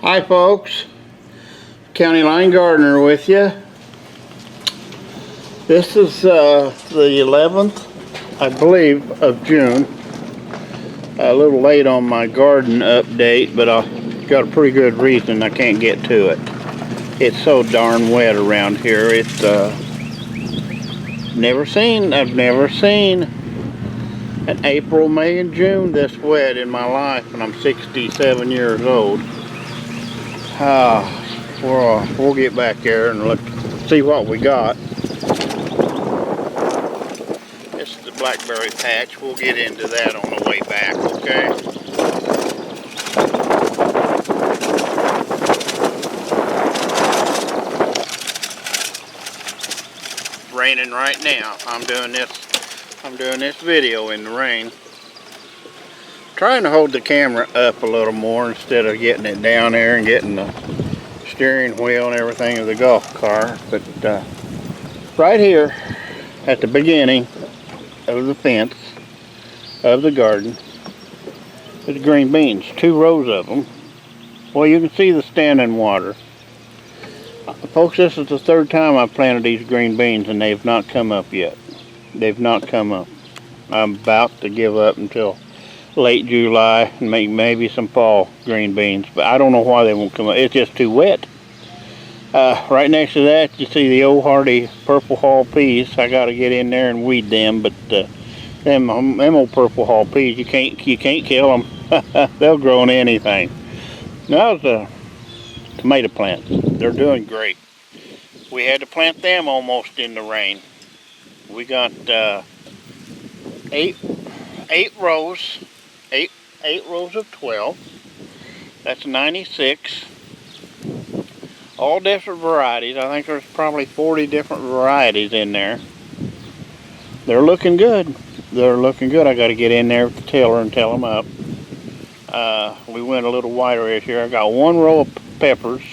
Hi folks, County Line Gardener with you. This is the 11th, I believe, of June. A little late on my garden update, but I've got a pretty good reason I can't get to it. It's so darn wet around here. It's I've never seen an April, May, and June this wet in my life, and I'm 67 years old. We'll get back there and look, see what we got. This is the blackberry patch. We'll get into that on the way back, okay? It's raining right now. I'm doing this video in the rain. Trying to hold the camera up a little more instead of getting it down there and getting the steering wheel and everything of the golf car. But right here at the beginning of the fence of the garden is green beans, 2 rows of them. Well, you can see the standing water. Folks, this is the 3rd time I've planted these green beans and they've not come up yet. They've not come up. I'm about to give up until late July and make maybe some fall green beans, but I don't know why they won't come up. It's just too wet. Right next to that, you see the old hardy purple hull peas. I got to get in there and weed them, but them old purple hull peas, you can't kill them. They'll grow on anything. Now the tomato plants, they're doing great. We had to plant them almost in the rain. We got 8 rows. 8 rows of 12. That's 96. All different varieties. I think there's probably 40 different varieties in there. They're looking good. They're looking good. I got to get in there with the tiller and tell them up. We went a little wider right here. I got 1 row of peppers.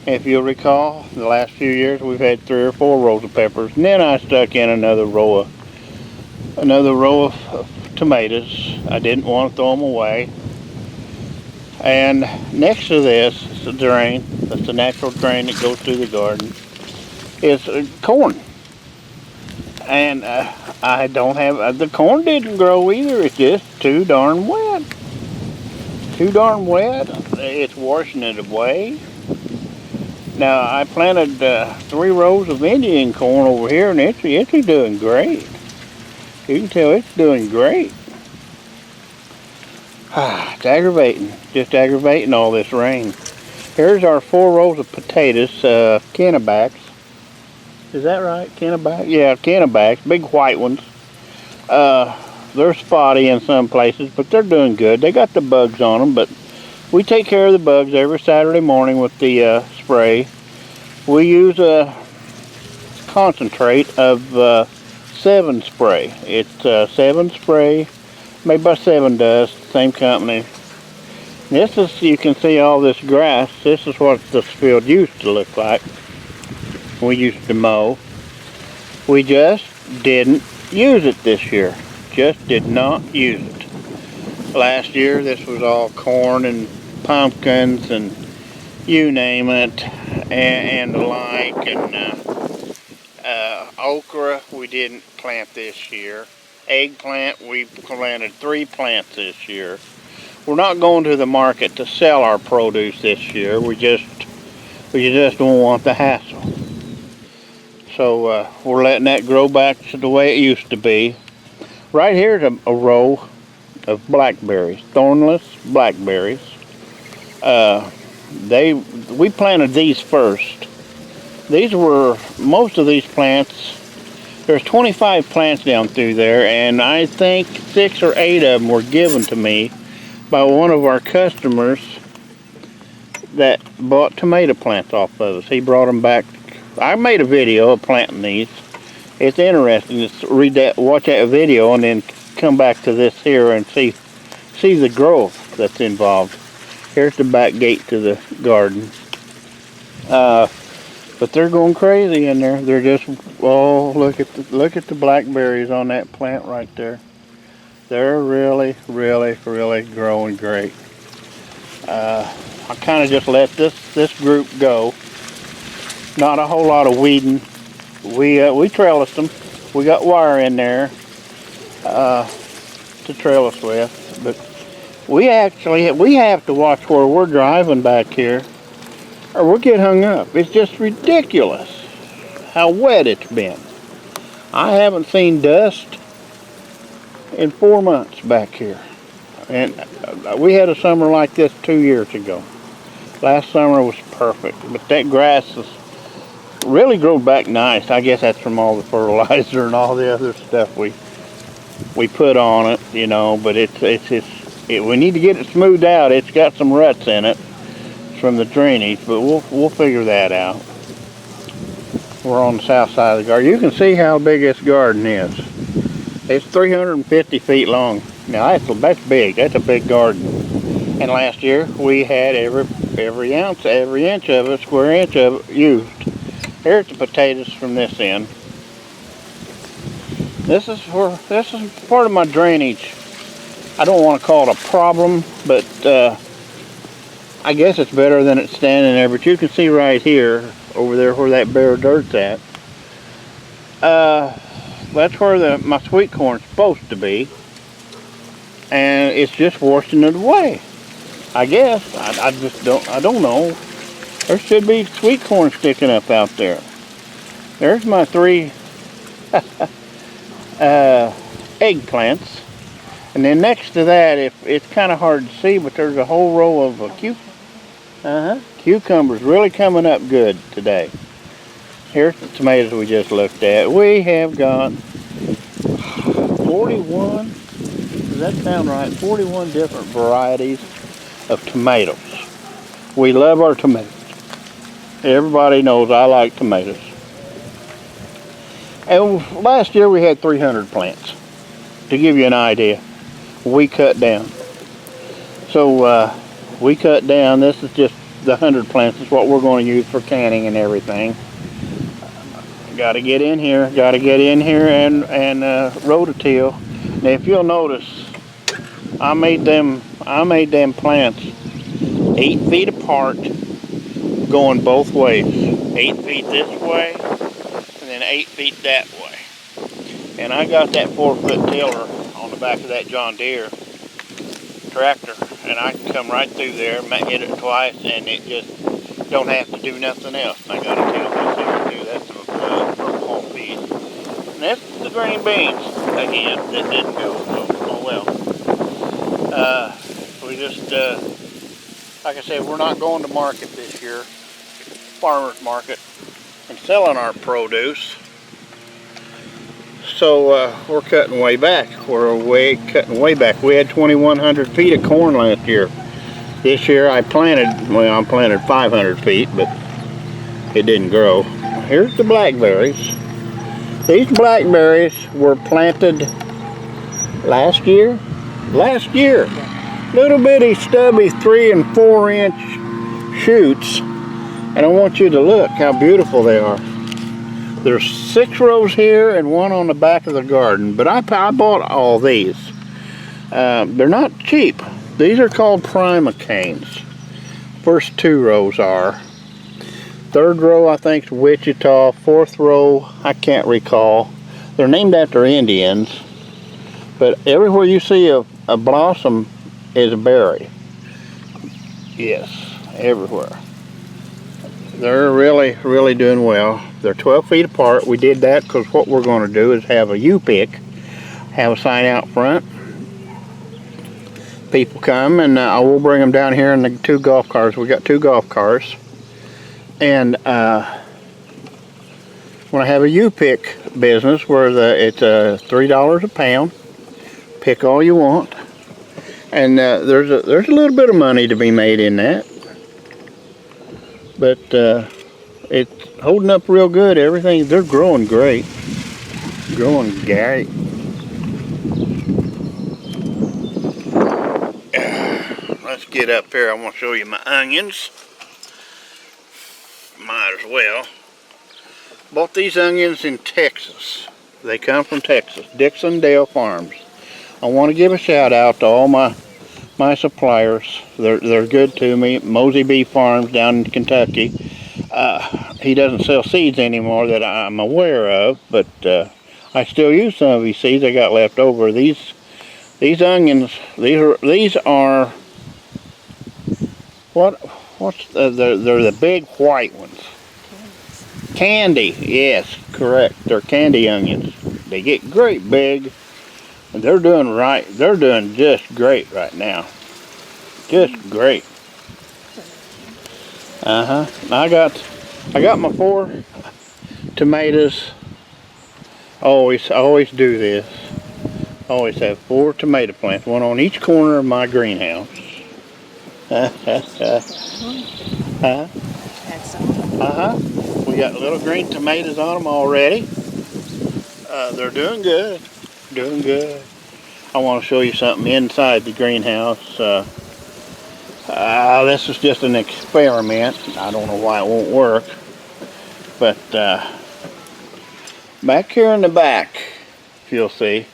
If you'll recall, the last few years we've had 3 or 4 rows of peppers. And then I stuck in another row of tomatoes. I didn't want to throw them away. And next to this is a drain. That's the natural drain that goes through the garden. It's corn. And I don't have, the corn didn't grow either. It's just too darn wet. Too darn wet. It's washing it away. Now I planted 3 rows of Indian corn over here, and it's doing great. You can tell it's doing great. It's aggravating. Just aggravating all this rain. Here's our 4 rows of potatoes, Kennebacks. Is that right? Kenneback? Yeah, Kennebacks. Big white ones. They're spotty in some places, but they're doing good. They got the bugs on them, but we take care of the bugs every Saturday morning with the spray. We use a concentrate of 7 spray. It's 7 spray, made by 7 Dust, same company. This is, you can see all this grass. This is what this field used to look like. We used to mow. We just didn't use it this year. Just did not use it. Last year this was all corn and pumpkins and you name it, and the like, and okra we didn't plant this year. Eggplant, we planted 3 plants this year. We're not going to the market to sell our produce this year. We just don't want the hassle. So we're letting that grow back to the way it used to be. Right here's a row of blackberries, Thornless blackberries. We planted these first. These were, most of these plants, there's 25 plants down through there, and I think 6 or 8 of them were given to me by one of our customers that bought tomato plants off of us. He brought them back. I made a video of planting these. It's interesting. Just read that, watch that video, and then come back to this here and see the growth that's involved. Here's the back gate to the garden. But they're going crazy in there. They're just, oh, look at the blackberries on that plant right there. They're really, really, really growing great. I kind of just let this group go. Not a whole lot of weeding. We trellised them. We got wire in there to trellis with, but we have to watch where we're driving back here, or we'll get hung up. It's just ridiculous how wet it's been. I haven't seen dust in 4 months back here, and we had a summer like this 2 years ago. Last summer was perfect, but that grass is really grown back nice. I guess that's from all the fertilizer and all the other stuff we put on it, you know. But we need to get it smoothed out. It's got some ruts in it from the drainage, but we'll figure that out. We're on the south side of the garden. You can see how big this garden is. It's 350 feet long. Now that's big. That's a big garden. And last year we had every ounce, every inch of it, square inch of it used. Here's the potatoes from this end. This is part of my drainage. I don't want to call it a problem, but I guess it's better than it's standing there. But you can see right here, over there where that bare dirt's at. That's where my sweet corn's supposed to be, and it's just washing it away. I guess I don't know. There should be sweet corn sticking up out there. There's my 3 eggplants. And then next to that, it's kind of hard to see, but there's a whole row of cucumbers really coming up good today. Here's the tomatoes we just looked at. We have got 41, does that sound right? 41 different varieties of tomatoes. We love our tomatoes. Everybody knows I like tomatoes. And last year we had 300 plants. To give you an idea, we cut down. So we cut down. This is just the 100 plants. Is what we're going to use for canning and everything. Got to get in here. Got to get in here and rototill. Now, if you'll notice, I made them plants 8 feet apart, going both ways. 8 feet this way, and then 8 feet that way. And I got that 4-foot tiller on the back of that John Deere tractor, and I can come right through there, hit it twice, and it just don't have to do nothing else. And I got a tail this here too. That's a purple home feed. And that's the green beans again that didn't go. So oh well. We just like I said, we're not going to market this year, farmers market, and selling our produce. So we're cutting way back. Cutting way back. We had 2,100 feet of corn last year. This year I planted 500 feet, but it didn't grow. Here's the blackberries. These blackberries were planted last year. Little bitty stubby 3 and 4 inch shoots. And I want you to look how beautiful they are. There's 6 rows here and 1 on the back of the garden, but I bought all these. They're not cheap. These are called Primacanes. First 2 rows are. 3rd row I think is Wichita. 4th row I can't recall. They're named after Indians, but everywhere you see a blossom is a berry. Yes, everywhere. They're really doing well. They're 12 feet apart. We did that because what we're going to do is have a U-pick, have a sign out front. People come, and I will bring them down here in the 2 golf cars. We got 2 golf cars, and when I have a U-pick business where it's $3 a pound, pick all you want, and there's a little bit of money to be made in that. But it's holding up real good. Everything, they're growing great. Growing great. Let's get up here. I want to show you my onions. Might as well. Bought these onions in Texas. They come from Texas. Dixon Dale Farms. I want to give a shout out to all my my suppliers. They're good to me. Mosey Bee Farms down in Kentucky. He doesn't sell seeds anymore that I'm aware of, but I still use some of his seeds I got left over. These onions, these are they're the big white ones. Candy, yes, correct. They're candy onions. They get great big, and they're doing right. They're doing just great right now. Just great. I got my 4 tomatoes. Always do this. Always have 4 tomato plants, one on each corner of my greenhouse. We got little green tomatoes on them already. They're doing good. Doing good. I want to show you something inside the greenhouse. This is just an experiment. I don't know why it won't work. But back here in the back, if you'll see,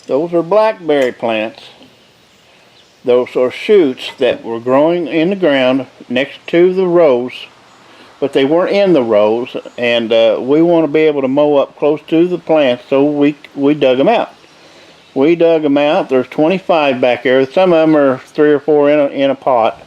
those are blackberry plants. Those are shoots that were growing in the ground next to the rows, but they weren't in the rows, and we want to be able to mow up close to the plants, so we dug them out. We dug them out. There's 25 back there. Some of them are 3 or 4 in a pot,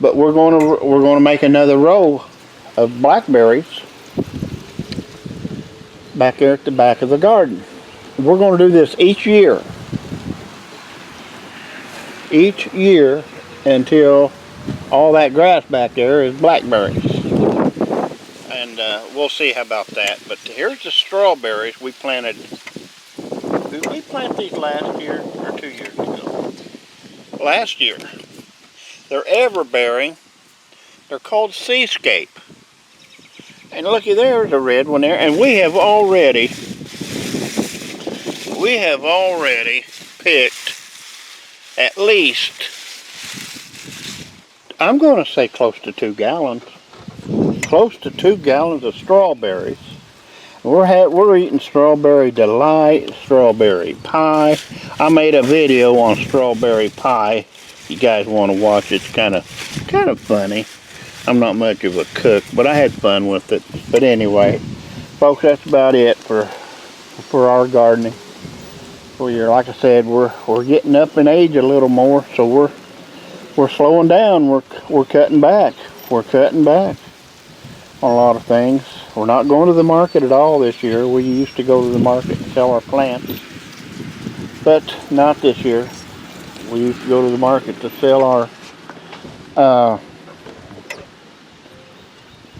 but we're going to make another row of blackberries back there at the back of the garden. We're going to do this each year until all that grass back there is blackberries, and we'll see how about that. But here's the strawberries we planted. Did we plant these last year or 2 years ago? Last year. They're ever-bearing. They're called Seascape. And looky, there's a red one there. And we have already picked at least, I'm going to say close to 2 gallons. Close to 2 gallons of strawberries. We're eating strawberry delight, strawberry pie. I made a video on strawberry pie. If you guys want to watch it, it's kind of funny. I'm not much of a cook, but I had fun with it. But anyway, folks, that's about it for our gardening. Like I said, we're getting up in age a little more, so we're slowing down. We're cutting back. We're cutting back on a lot of things. We're not going to the market at all this year. We used to go to the market and sell our plants, but not this year. We used to go to the market to sell our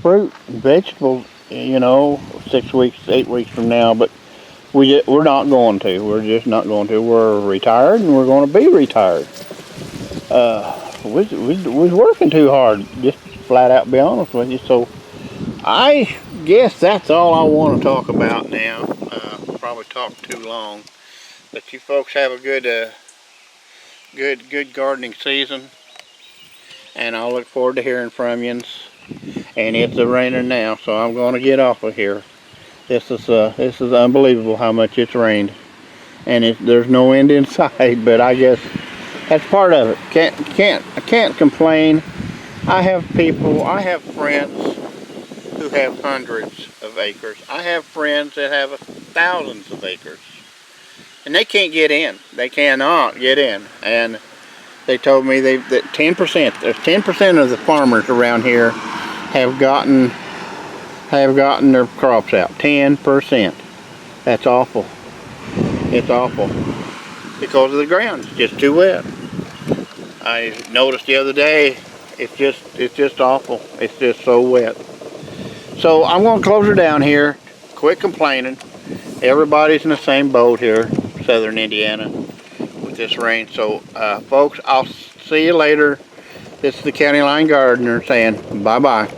fruit and vegetables, 6 weeks, 8 weeks from now, but we're not going to. We're just not going to. We're retired, and we're going to be retired. We're working too hard, just flat out be honest with you. So I guess that's all I want to talk about now. Probably talked too long, but you folks have a good gardening season, and I'll look forward to hearing from you. And it's raining now, so I'm going to get off of here. This is unbelievable how much it's rained, and there's no end in sight. But I guess that's part of it. I can't complain. I have friends who have hundreds of acres. I have friends that have thousands of acres, and they can't get in. They cannot get in. And they told me that 10% of the farmers around here have gotten their crops out. 10%. That's awful. It's awful because of the ground. It's just too wet. I noticed the other day. It's just awful. It's just so wet. So I'm going to close her down here. Quit complaining. Everybody's in the same boat here, southern Indiana, with this rain. So folks, I'll see you later. This is the County Line Gardener saying bye-bye.